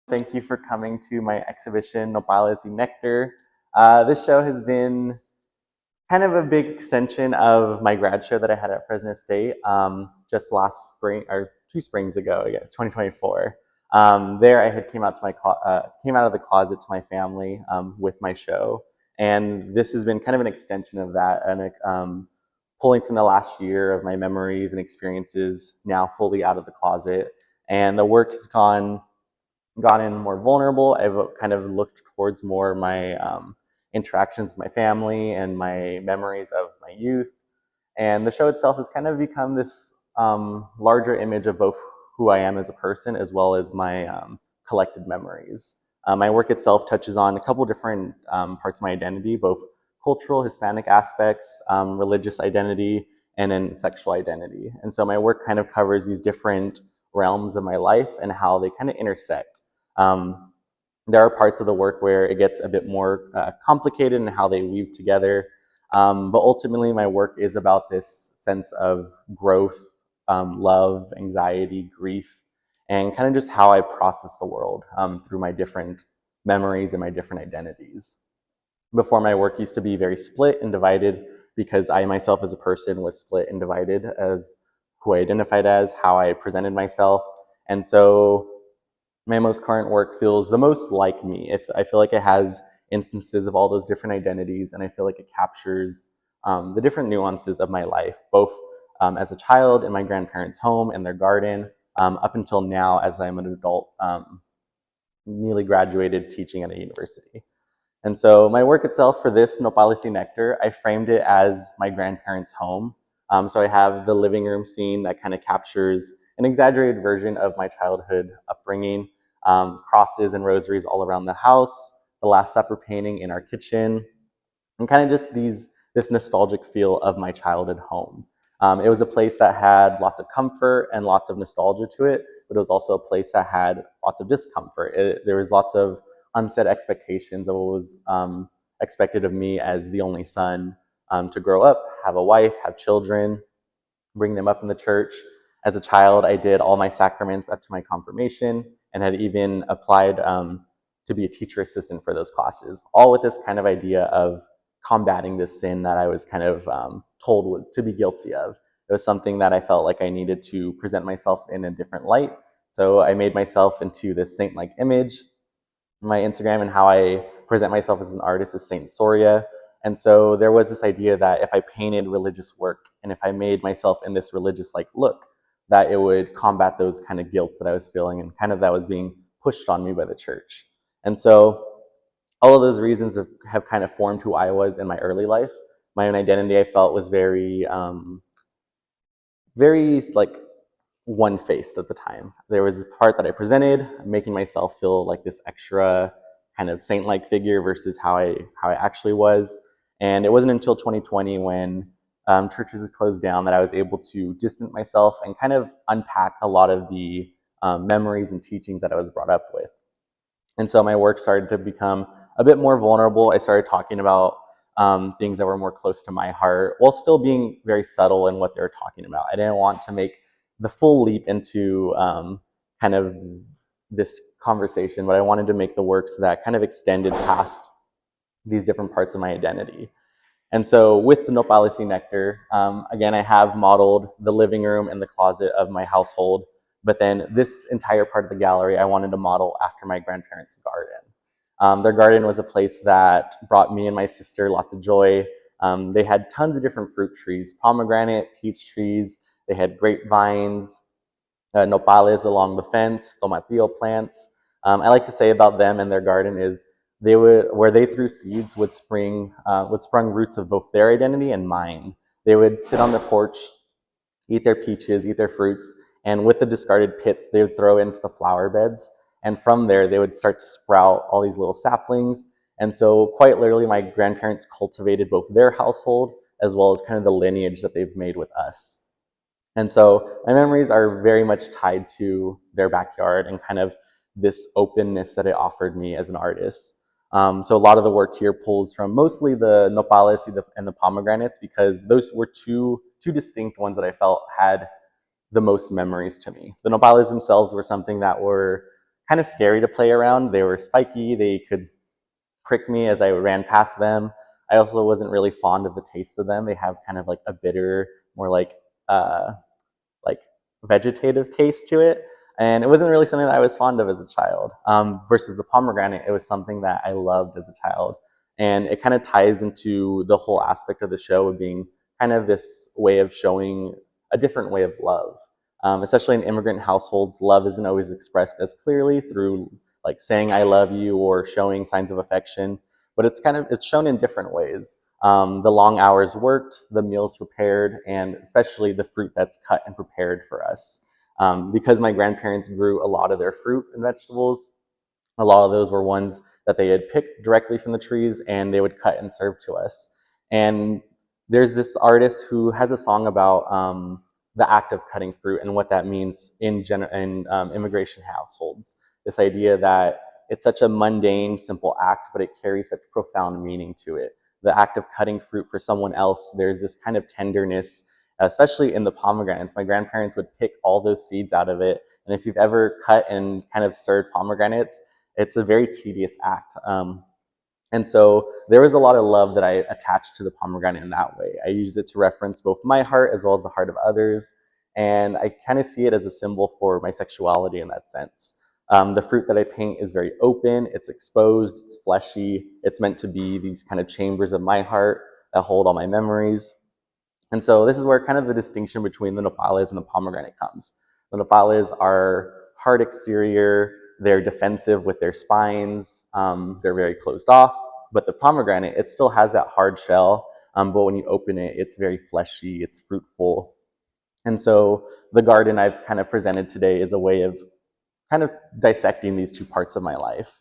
Thank you for coming to my exhibition, Nopales y Néctar. This show has been kind of a big extension of my grad show that I had at Fresno State just last spring, or 2 springs ago, I guess, 2024. There I had came out of the closet to my family with my show, and this has been kind of an extension of that, and pulling from the last year of my memories and experiences now fully out of the closet. And the work has gotten more vulnerable. I've kind of looked towards more my interactions with my family and my memories of my youth. And the show itself has kind of become this larger image of both who I am as a person as well as my collected memories. My work itself touches on a couple different parts of my identity, both cultural, Hispanic aspects, religious identity, and then sexual identity. And so my work kind of covers these different realms of my life and how they kind of intersect. There are parts of the work where it gets a bit more complicated in how they weave together, but ultimately my work is about this sense of growth, love, anxiety, grief, and kind of just how I process the world through my different memories and my different identities. Before, my work used to be very split and divided because I myself as a person was split and divided as who I identified as, how I presented myself. And so my most current work feels the most like me. I feel like it has instances of all those different identities, and I feel like it captures the different nuances of my life, both as a child in my grandparents' home and their garden, up until now as I'm an adult, newly graduated teaching at a university. And so my work itself for this Nopales y Néctar, I framed it as my grandparents' home. So I have the living room scene that kind of captures an exaggerated version of my childhood upbringing, crosses and rosaries all around the house, the Last Supper painting in our kitchen, and kind of just this nostalgic feel of my childhood home. It was a place that had lots of comfort and lots of nostalgia to it, but it was also a place that had lots of discomfort. There was lots of unsaid expectations of what was expected of me as the only son to grow up, have a wife, have children, bring them up in the church. As a child, I did all my sacraments up to my confirmation and had even applied to be a teacher assistant for those classes, all with this kind of idea of combating this sin that I was kind of told to be guilty of. It was something that I felt like I needed to present myself in a different light. So I made myself into this saint-like image. My Instagram and how I present myself as an artist is Saint Soria. And so there was this idea that if I painted religious work and if I made myself in this religious-like look, that it would combat those kind of guilt that I was feeling and kind of that was being pushed on me by the church. And so all of those reasons have kind of formed who I was in my early life. My own identity, I felt, was very like one-faced at the time. There was a part that I presented, making myself feel like this extra kind of saint-like figure versus how I actually was. And it wasn't until 2020 when churches closed down that I was able to distance myself and kind of unpack a lot of the memories and teachings that I was brought up with. And so my work started to become a bit more vulnerable. I started talking about things that were more close to my heart while still being very subtle in what they were talking about. I didn't want to make the full leap into kind of this conversation, but I wanted to make the works that kind of extended past these different parts of my identity. And so with the Nopales y Néctar, again, I have modeled the living room and the closet of my household, but then this entire part of the gallery I wanted to model after my grandparents' garden. Their garden was a place that brought me and my sister lots of joy. They had tons of different fruit trees, pomegranate, peach trees. They had grapevines, nopales along the fence, tomatillo plants. I like to say about them and their garden is where they threw seeds would sprung roots of both their identity and mine. They would sit on the porch, eat their peaches, eat their fruits, and with the discarded pits, they would throw into the flower beds. And from there, they would start to sprout all these little saplings. And so quite literally, my grandparents cultivated both their household as well as kind of the lineage that they've made with us. And so my memories are very much tied to their backyard and kind of this openness that it offered me as an artist. So a lot of the work here pulls from mostly the nopales and the pomegranates because those were two distinct ones that I felt had the most memories to me. The nopales themselves were something that were kind of scary to play around. They were spiky, they could prick me as I ran past them. I also wasn't really fond of the taste of them. They have kind of like a bitter, more uh, like vegetative taste to it. And it wasn't really something that I was fond of as a child. Versus the pomegranate, it was something that I loved as a child. And it kind of ties into the whole aspect of the show of being kind of this way of showing a different way of love. Especially in immigrant households, love isn't always expressed as clearly through like saying I love you or showing signs of affection, but it's shown in different ways. The long hours worked, the meals prepared, and especially the fruit that's cut and prepared for us. Because my grandparents grew a lot of their fruit and vegetables, a lot of those were ones that they had picked directly from the trees and they would cut and serve to us. And there's this artist who has a song about the act of cutting fruit and what that means in immigration households. This idea that it's such a mundane, simple act, but it carries such profound meaning to it. The act of cutting fruit for someone else, there's this kind of tenderness, especially in the pomegranates. My grandparents would pick all those seeds out of it. And if you've ever cut and kind of served pomegranates, it's a very tedious act. And so there was a lot of love that I attached to the pomegranate in that way. I use it to reference both my heart as well as the heart of others. And I kind of see it as a symbol for my sexuality in that sense. The fruit that I paint is very open, it's exposed, it's fleshy. It's meant to be these kind of chambers of my heart that hold all my memories. And so this is where kind of the distinction between the nopales and the pomegranate comes. The nopales are hard exterior, they're defensive with their spines, they're very closed off, but the pomegranate, it still has that hard shell, but when you open it, it's very fleshy, it's fruitful. And so the garden I've kind of presented today is a way of kind of dissecting these two parts of my life.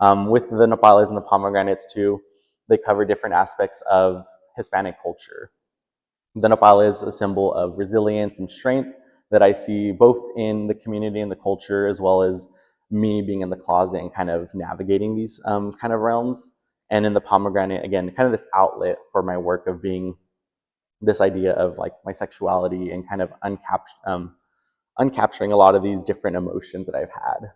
With the nopales and the pomegranates too, they cover different aspects of Hispanic culture. The nopal is a symbol of resilience and strength that I see both in the community and the culture, as well as me being in the closet and kind of navigating these kind of realms. And in the pomegranate, again, kind of this outlet for my work of being this idea of like my sexuality and kind of uncapturing a lot of these different emotions that I've had.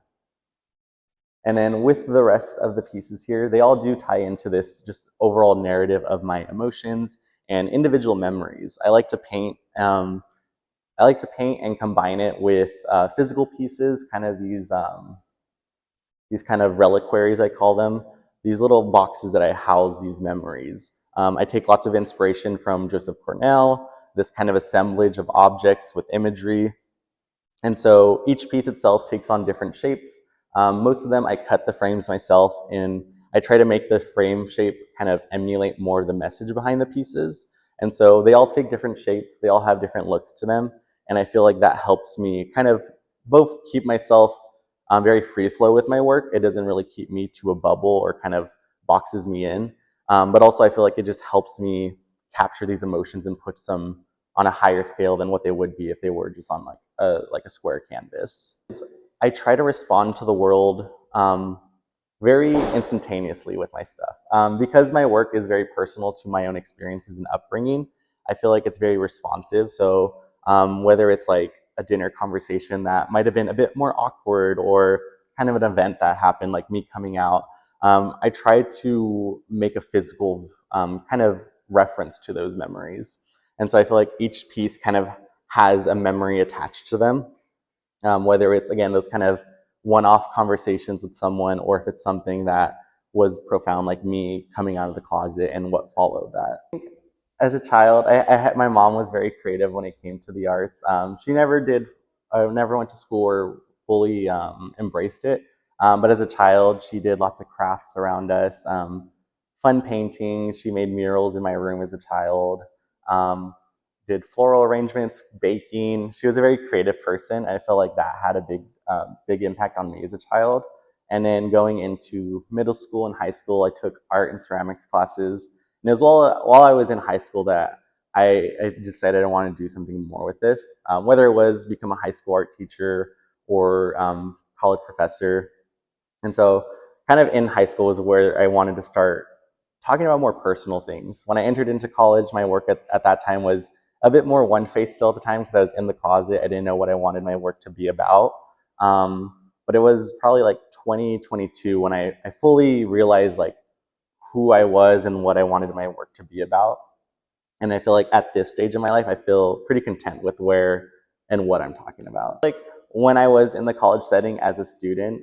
And then with the rest of the pieces here, they all do tie into this just overall narrative of my emotions and individual memories. I like to paint. I like to paint and combine it with physical pieces, kind of these kind of reliquaries, I call them. These little boxes that I house these memories. I take lots of inspiration from Joseph Cornell, this kind of assemblage of objects with imagery. And so each piece itself takes on different shapes. Most of them, I cut the frames myself, and I try to make the frame shape kind of emulate more of the message behind the pieces. And so they all take different shapes, they all have different looks to them, and I feel like that helps me kind of both keep myself very free flow with my work. It doesn't really keep me to a bubble or kind of boxes me in, but also I feel like it just helps me capture these emotions and put them on a higher scale than what they would be if they were just on like a square canvas. I try to respond to the world very instantaneously with my stuff. Because my work is very personal to my own experiences and upbringing, I feel like it's very responsive. So whether it's like a dinner conversation that might have been a bit more awkward or kind of an event that happened, like me coming out, I try to make a physical kind of reference to those memories. And so I feel like each piece kind of has a memory attached to them, whether it's, again, those kind of one-off conversations with someone, or if it's something that was profound, like me coming out of the closet and what followed that. As a child, my mom was very creative when it came to the arts. She never went to school or fully embraced it. But as a child, she did lots of crafts around us, fun painting. She made murals in my room as a child, did floral arrangements, baking. She was a very creative person. I felt like that had a big impact on me as a child. And then going into middle school and high school, I took art and ceramics classes. And as well, while I was in high school, that I decided I wanted to do something more with this, whether it was become a high school art teacher or college professor. And so kind of in high school was where I wanted to start talking about more personal things. When I entered into college, my work at that time was a bit more one-faced still at the time because I was in the closet. I didn't know what I wanted my work to be about. But it was probably like 2022 when I fully realized like who I was and what I wanted my work to be about. And I feel like at this stage in my life, I feel pretty content with where and what I'm talking about. Like when I was in the college setting as a student,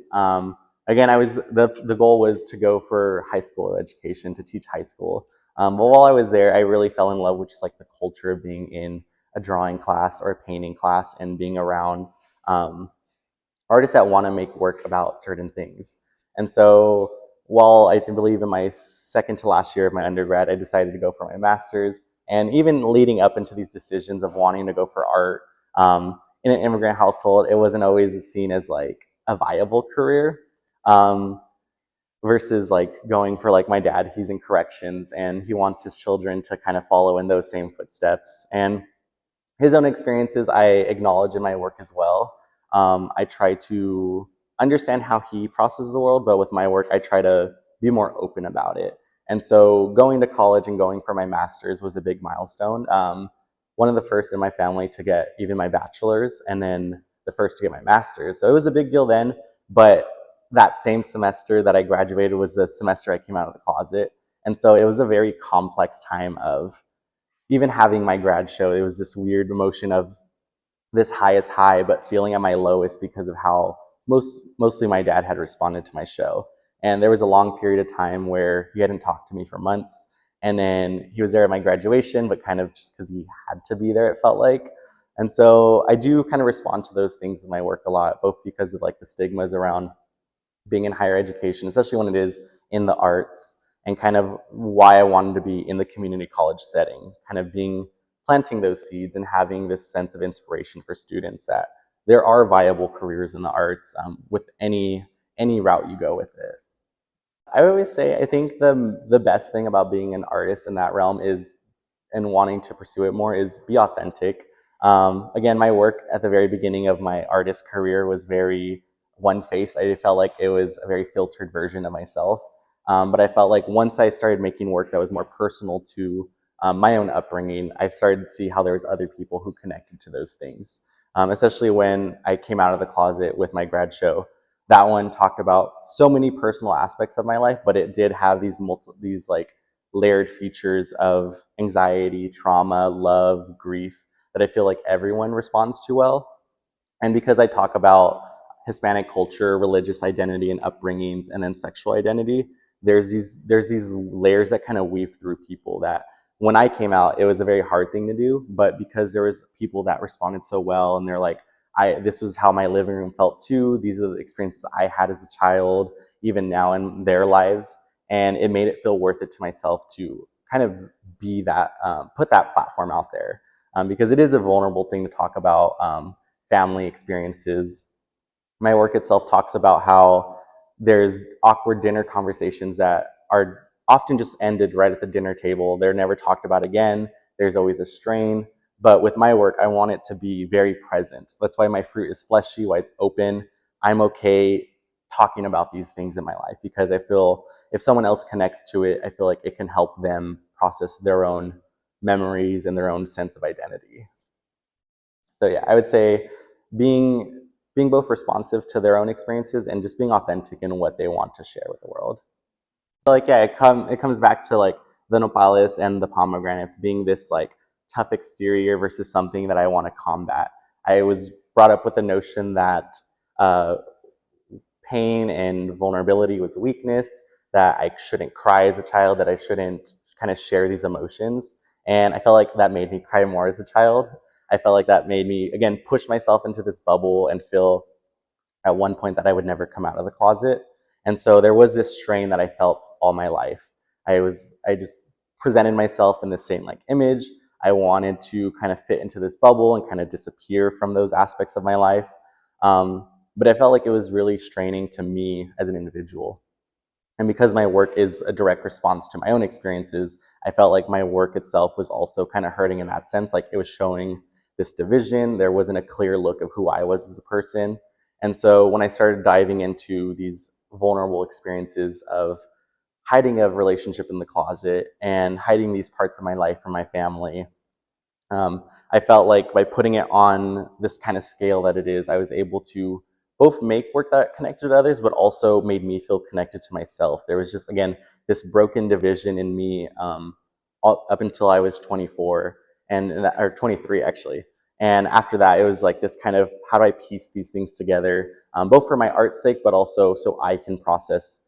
again, the goal was to go for high school education, to teach high school. But while I was there, I really fell in love with just like the culture of being in a drawing class or a painting class and being around um, artists that want to make work about certain things. And so while I believe in my second to last year of my undergrad, I decided to go for my master's. And even leading up into these decisions of wanting to go for art in an immigrant household, it wasn't always seen as like a viable career. Versus like going for like my dad, he's in corrections and he wants his children to kind of follow in those same footsteps. And his own experiences I acknowledge in my work as well. I try to understand how he processes the world, but with my work, I try to be more open about it. And so going to college and going for my master's was a big milestone. One of the first in my family to get even my bachelor's, and then the first to get my master's. So it was a big deal then, but that same semester that I graduated was the semester I came out of the closet. And so it was a very complex time of even having my grad show. It was this weird emotion of this high is high, but feeling at my lowest because of how mostly my dad had responded to my show. And there was a long period of time where he hadn't talked to me for months. And then he was there at my graduation, but kind of just because he had to be there, it felt like. And so I do kind of respond to those things in my work a lot, both because of like the stigmas around being in higher education, especially when it is in the arts, and kind of why I wanted to be in the community college setting, kind of planting those seeds and having this sense of inspiration for students that there are viable careers in the arts with any route you go with it. I always say I think the best thing about being an artist in that realm is and wanting to pursue it more is be authentic. Again, my work at the very beginning of my artist career was very one-faced. I felt like it was a very filtered version of myself. But I felt like once I started making work that was more personal to my own upbringing, I started to see how there was other people who connected to those things. Especially when I came out of the closet with my grad show. That one talked about so many personal aspects of my life, but it did have these like layered features of anxiety, trauma, love, grief that I feel like everyone responds to well. And because I talk about Hispanic culture, religious identity and upbringings, and then sexual identity, there's these layers that kind of weave through people that when I came out, it was a very hard thing to do, but because there was people that responded so well and they're like, this was how my living room felt too. These are the experiences I had as a child, even now in their lives. And it made it feel worth it to myself to kind of be that, put that platform out there. Because it is a vulnerable thing to talk about family experiences. My work itself talks about how there's awkward dinner conversations that are often just ended right at the dinner table. They're never talked about again. There's always a strain. But with my work, I want it to be very present. That's why my fruit is fleshy, why it's open. I'm okay talking about these things in my life because I feel if someone else connects to it, I feel like it can help them process their own memories and their own sense of identity. So yeah, I would say being both responsive to their own experiences and just being authentic in what they want to share with the world. So like yeah, it comes back to like the nopales and the pomegranates being this like tough exterior versus something that I want to combat. I was brought up with the notion that uh, pain and vulnerability was a weakness, that I shouldn't cry as a child, that I shouldn't kind of share these emotions. And I felt like that made me cry more as a child. I felt like that made me, again, push myself into this bubble and feel at one point that I would never come out of the closet. And so there was this strain that I felt all my life. I just presented myself in the same like image. I wanted to kind of fit into this bubble and kind of disappear from those aspects of my life. But I felt like it was really straining to me as an individual. And because my work is a direct response to my own experiences, I felt like my work itself was also kind of hurting in that sense. Like it was showing this division. There wasn't a clear look of who I was as a person. And so when I started diving into these vulnerable experiences of hiding a relationship in the closet and hiding these parts of my life from my family, I felt like by putting it on this kind of scale that it is, I was able to both make work that connected to others, but also made me feel connected to myself. There was just, again, this broken division in me up until I was 24, or 23 actually. And after that, it was like this kind of, how do I piece these things together, both for my art's sake, but also so I can process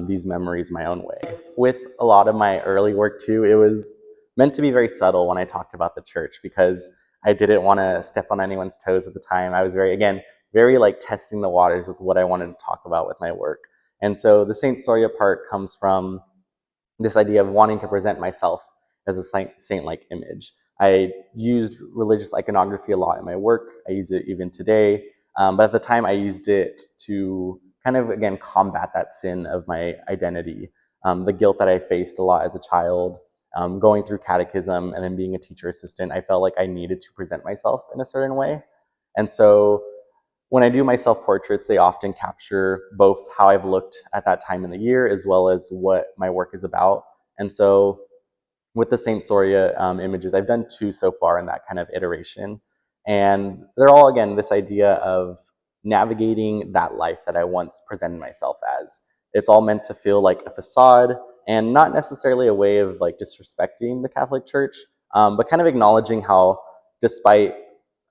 these memories my own way. With a lot of my early work too, it was meant to be very subtle when I talked about the church, because I didn't want to step on anyone's toes at the time. I was very like testing the waters with what I wanted to talk about with my work. And so the Saint Soria part comes from this idea of wanting to present myself as a saint-like image. I used religious iconography a lot in my work. I use it even today. But at the time, I used it to kind of, again, combat that sin of my identity, the guilt that I faced a lot as a child, going through catechism and then being a teacher assistant. I felt like I needed to present myself in a certain way. And so when I do my self-portraits, they often capture both how I've looked at that time in the year as well as what my work is about. And so with the Saint Soria images, I've done 2 so far in that kind of iteration. And they're all, again, this idea of navigating that life that I once presented myself as. It's all meant to feel like a facade and not necessarily a way of like disrespecting the Catholic Church, but kind of acknowledging how, despite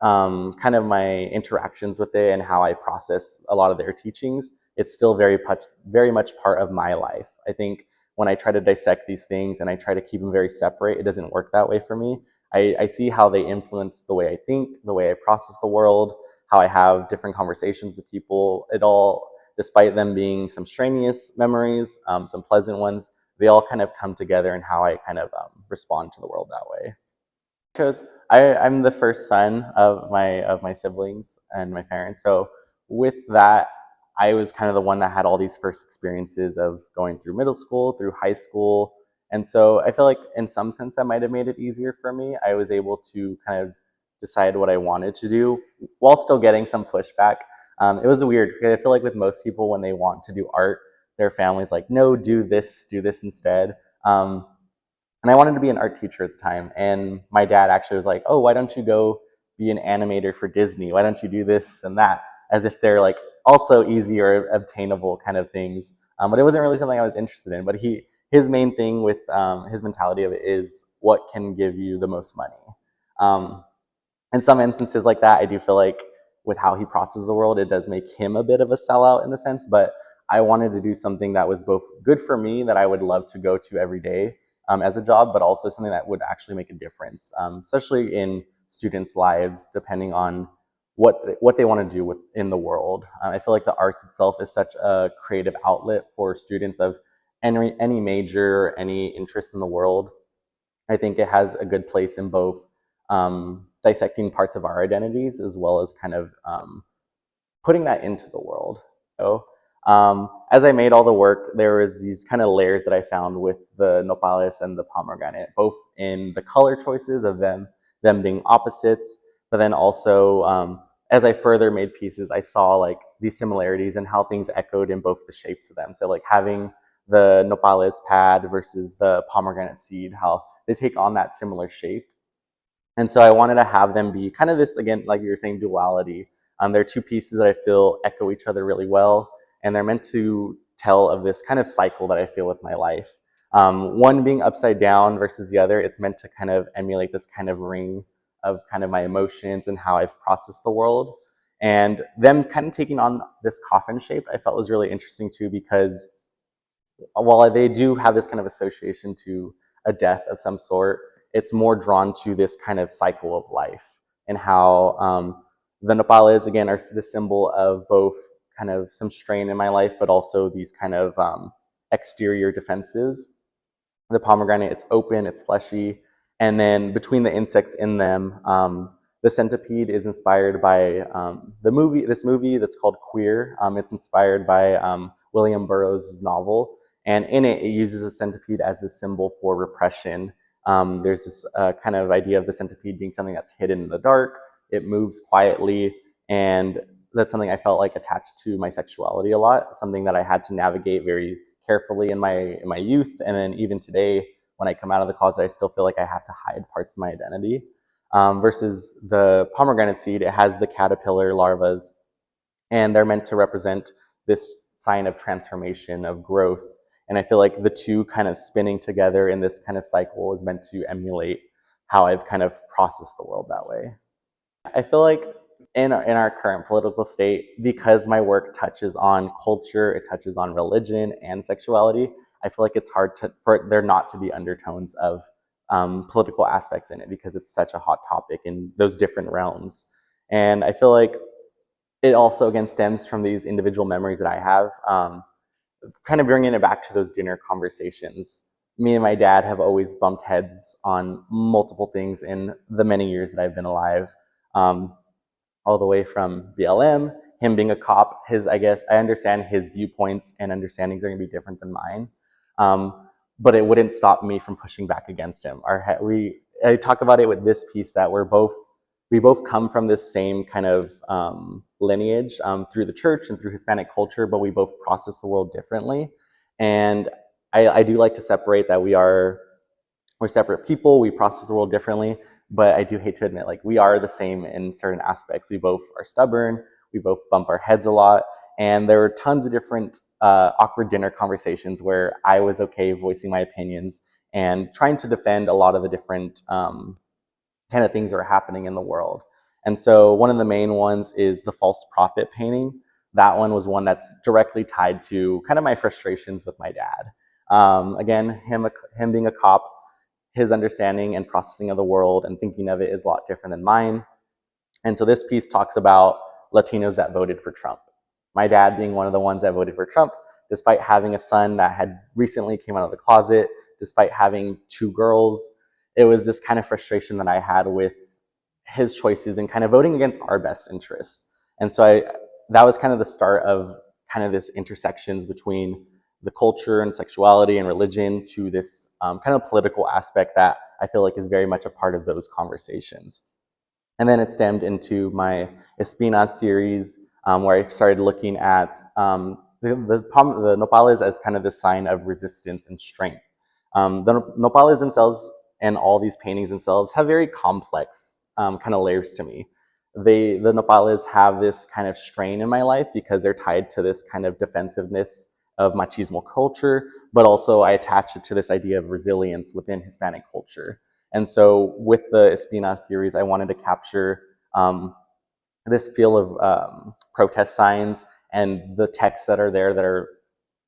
kind of my interactions with it and how I process a lot of their teachings, it's still very much part of my life. I think when I try to dissect these things and I try to keep them very separate, it doesn't work that way for me. I see how they influence the way I think, the way I process the world, how I have different conversations with people. It all, despite them being some strenuous memories, some pleasant ones, they all kind of come together in how I kind of respond to the world that way. Because I'm the first son of my siblings and my parents. So with that, I was kind of the one that had all these first experiences of going through middle school, through high school. And so I feel like in some sense that might have made it easier for me. I was able to kind of decide what I wanted to do while still getting some pushback. It was weird because I feel like with most people, when they want to do art, their family's like, no, do this instead. And I wanted to be an art teacher at the time. And my dad actually was like, oh, why don't you go be an animator for Disney? Why don't you do this and that? As if they're like also easy or obtainable kind of things. But it wasn't really something I was interested in. But his main thing with his mentality of it is what can give you the most money. In some instances like that, I do feel like with how he processes the world, it does make him a bit of a sellout in the sense. But I wanted to do something that was both good for me, that I would love to go to every day, as a job, but also something that would actually make a difference, especially in students' lives, depending on what they want to do in the world. I feel like the arts itself is such a creative outlet for students of any major, any interest in the world. I think it has a good place in both dissecting parts of our identities as well as kind of putting that into the world. So, as I made all the work, there was these kind of layers that I found with the Nopales and the pomegranate, both in the color choices of them being opposites, but then also as I further made pieces, I saw like these similarities and how things echoed in both the shapes of them. So like having the Nopales pad versus the pomegranate seed, how they take on that similar shape. And so I wanted to have them be kind of this, again, like you were saying, duality. They're 2 pieces that I feel echo each other really well, and they're meant to tell of this kind of cycle that I feel with my life. One being upside down versus the other, it's meant to kind of emulate this kind of ring of kind of my emotions and how I've processed the world. And them kind of taking on this coffin shape, I felt was really interesting too, because while they do have this kind of association to a death of some sort, it's more drawn to this kind of cycle of life and how the nopales, again, are the symbol of both kind of some strain in my life, but also these kind of exterior defenses. The pomegranate, it's open, it's fleshy, and then between the insects in them, the centipede is inspired by this movie that's called Queer. It's inspired by William Burroughs' novel, and in it, it uses a centipede as a symbol for repression. There's this kind of idea of the centipede being something that's hidden in the dark. It moves quietly, and that's something I felt like attached to my sexuality a lot, something that I had to navigate very carefully in my youth, and then even today, when I come out of the closet, I still feel like I have to hide parts of my identity. Versus the pomegranate seed, it has the caterpillar larvas and they're meant to represent this sign of transformation, of growth. And I feel like the two kind of spinning together in this kind of cycle is meant to emulate how I've kind of processed the world that way. I feel like in our current political state, because my work touches on culture, it touches on religion and sexuality, I feel like it's hard for there not to be undertones of political aspects in it, because it's such a hot topic in those different realms. And I feel like it also, again, stems from these individual memories that I have, kind of bringing it back to those dinner conversations. Me and my dad have always bumped heads on multiple things in the many years that I've been alive. All the way from BLM, him being a cop, I guess I understand his viewpoints and understandings are going to be different than mine. But it wouldn't stop me from pushing back against him. I talk about it with this piece that we both come from this same kind of lineage through the church and through Hispanic culture, but we both process the world differently. And I do like to separate that we're separate people, we process the world differently, but I do hate to admit, like, we are the same in certain aspects. We both are stubborn, we both bump our heads a lot, and there were tons of different awkward dinner conversations where I was okay voicing my opinions and trying to defend a lot of the different kind of things that are happening in the world. And so one of the main ones is the false prophet painting. That one was one that's directly tied to kind of my frustrations with my dad. Again, him being a cop, his understanding and processing of the world and thinking of it is a lot different than mine. And so this piece talks about Latinos that voted for Trump. My dad being one of the ones that voted for Trump, despite having a son that had recently came out of the closet, despite having 2 girls, it was this kind of frustration that I had with his choices and kind of voting against our best interests. And so that was kind of the start of kind of this intersections between the culture and sexuality and religion to this kind of political aspect that I feel like is very much a part of those conversations. And then it stemmed into my Espinas series, where I started looking at the Nopales as kind of this sign of resistance and strength. The Nopales themselves and all these paintings themselves have very complex kind of layers to me. The Nopales have this kind of strain in my life because they're tied to this kind of defensiveness of machismo culture, but also I attach it to this idea of resilience within Hispanic culture. And so with the Espina series, I wanted to capture this feel of protest signs and the texts that are there that are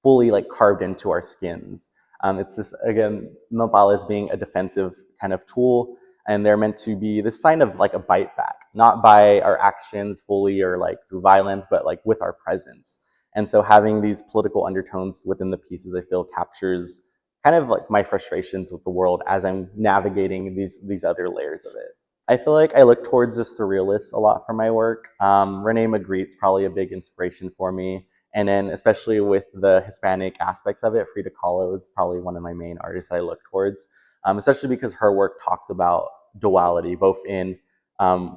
fully like carved into our skins. It's this, again, Nopales being a defensive kind of tool, and they're meant to be this sign of like a bite back, not by our actions fully or like through violence, but like with our presence. And so having these political undertones within the pieces, I feel captures kind of like my frustrations with the world as I'm navigating these other layers of it. I feel like I look towards the surrealists a lot for my work. Rene Magritte's probably a big inspiration for me. And then especially with the Hispanic aspects of it, Frida Kahlo is probably one of my main artists I look towards, especially because her work talks about duality, both in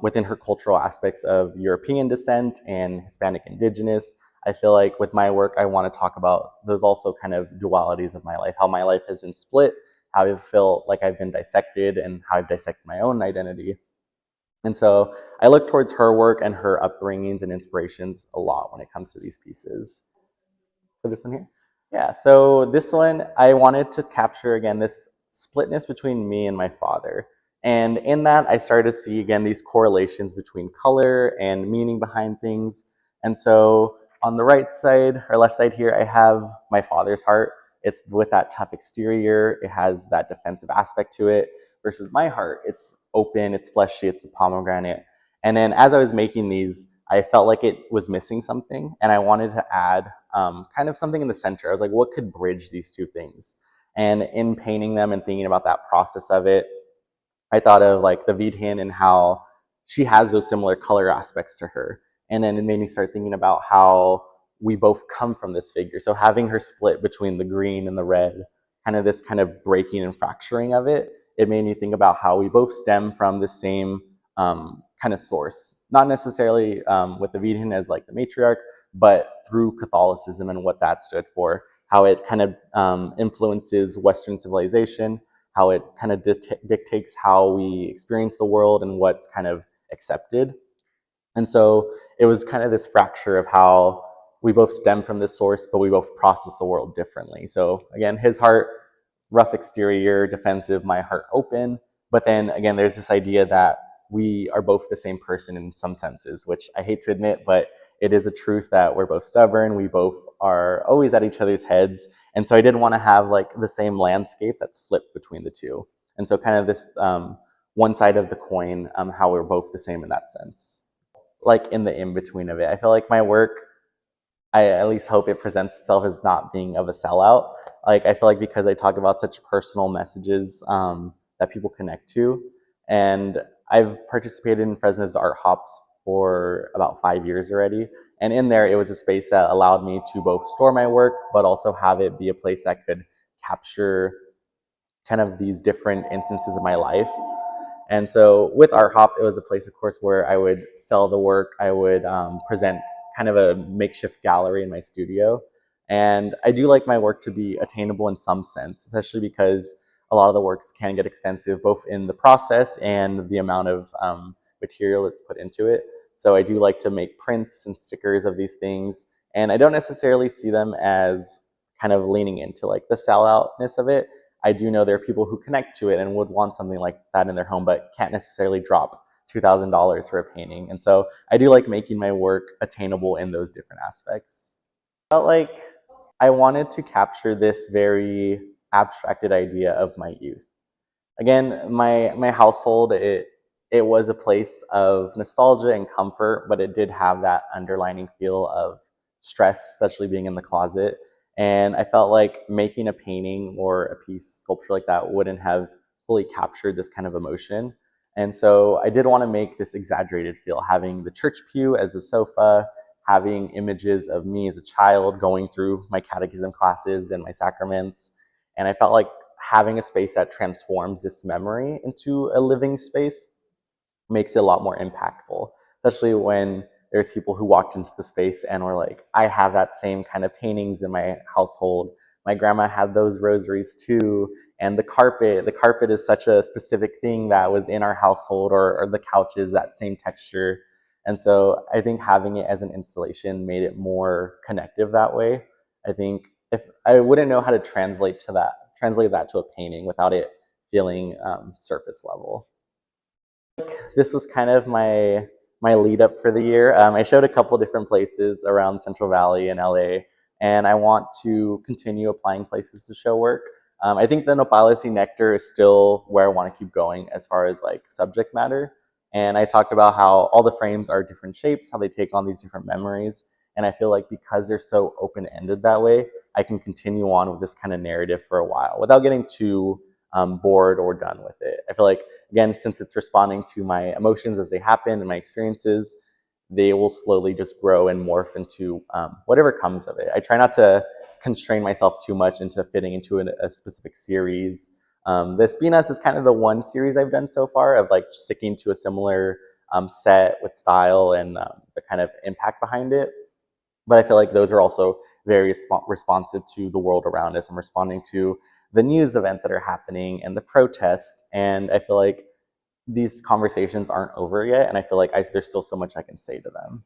within her cultural aspects of European descent and Hispanic indigenous. I feel like with my work, I want to talk about those also kind of dualities of my life, how my life has been split, how I feel like I've been dissected, and how I've dissected my own identity. And so I look towards her work and her upbringings and inspirations a lot when it comes to these pieces. So this one here? Yeah, so this one, I wanted to capture, again, this splitness between me and my father. And in that, I started to see, again, these correlations between color and meaning behind things. And so on the right side, or left side here, I have my father's heart. It's with that tough exterior. It has that defensive aspect to it. Versus my heart, it's open, it's fleshy, it's the pomegranate. And then as I was making these, I felt like it was missing something, and I wanted to add kind of something in the center. I was like, what could bridge these two things? And in painting them and thinking about that process of it, I thought of like the Vidhin and how she has those similar color aspects to her. And then it made me start thinking about how we both come from this figure. So having her split between the green and the red, kind of this kind of breaking and fracturing of it, it made me think about how we both stem from the same kind of source. Not necessarily with the Vidhin as like the matriarch, but through Catholicism and what that stood for, how it kind of influences Western civilization, how it kind of dictates how we experience the world and what's kind of accepted. And so it was kind of this fracture of how we both stem from this source, but we both process the world differently. So again, his heart, rough exterior, defensive, my heart open. But then again, there's this idea that we are both the same person in some senses, which I hate to admit, but it is a truth that we're both stubborn. We both are always at each other's heads. And so I didn't want to have like the same landscape that's flipped between the two. And so kind of this one side of the coin, how we're both the same in that sense. Like in the in-between of it. I feel like my work, I at least hope it presents itself as not being of a sellout. Like I feel like because I talk about such personal messages that people connect to, and I've participated in Fresno's art hops for about 5 years already. And in there, it was a space that allowed me to both store my work, but also have it be a place that could capture kind of these different instances of my life. And so with Art Hop, it was a place, of course, where I would sell the work. I would present kind of a makeshift gallery in my studio. And I do like my work to be attainable in some sense, especially because a lot of the works can get expensive, both in the process and the amount of material that's put into it. So I do like to make prints and stickers of these things. And I don't necessarily see them as kind of leaning into like the selloutness of it. I do know there are people who connect to it and would want something like that in their home, but can't necessarily drop $2,000 for a painting. And so I do like making my work attainable in those different aspects. I felt like I wanted to capture this very abstracted idea of my youth. Again, my household, it was a place of nostalgia and comfort, but it did have that underlining feel of stress, especially being in the closet. And I felt like making a painting or a piece, sculpture like that wouldn't have fully captured this kind of emotion. And so I did want to make this exaggerated feel, having the church pew as a sofa, having images of me as a child going through my catechism classes and my sacraments. And I felt like having a space that transforms this memory into a living space makes it a lot more impactful, especially when there's people who walked into the space and were like, I have that same kind of paintings in my household. My grandma had those rosaries too. And the carpet is such a specific thing that was in our household, or the couches, that same texture. And so I think having it as an installation made it more connective that way. I think if I wouldn't know how to translate that to a painting without it feeling surface level. This was kind of my lead up for the year. I showed a couple different places around Central Valley and LA, and I want to continue applying places to show work. I think the Nopales Néctar is still where I want to keep going as far as like subject matter. And I talked about how all the frames are different shapes, how they take on these different memories. And I feel like because they're so open-ended that way, I can continue on with this kind of narrative for a while without getting too bored or done with it. I feel like, again, since it's responding to my emotions as they happen and my experiences, they will slowly just grow and morph into whatever comes of it. I try not to constrain myself too much into fitting into a specific series. The Espinas is kind of the one series I've done so far of like sticking to a similar set with style and the kind of impact behind it. But I feel like those are also very responsive to the world around us. I'm responding to the news events that are happening and the protests. And I feel like these conversations aren't over yet. And I feel like there's still so much I can say to them.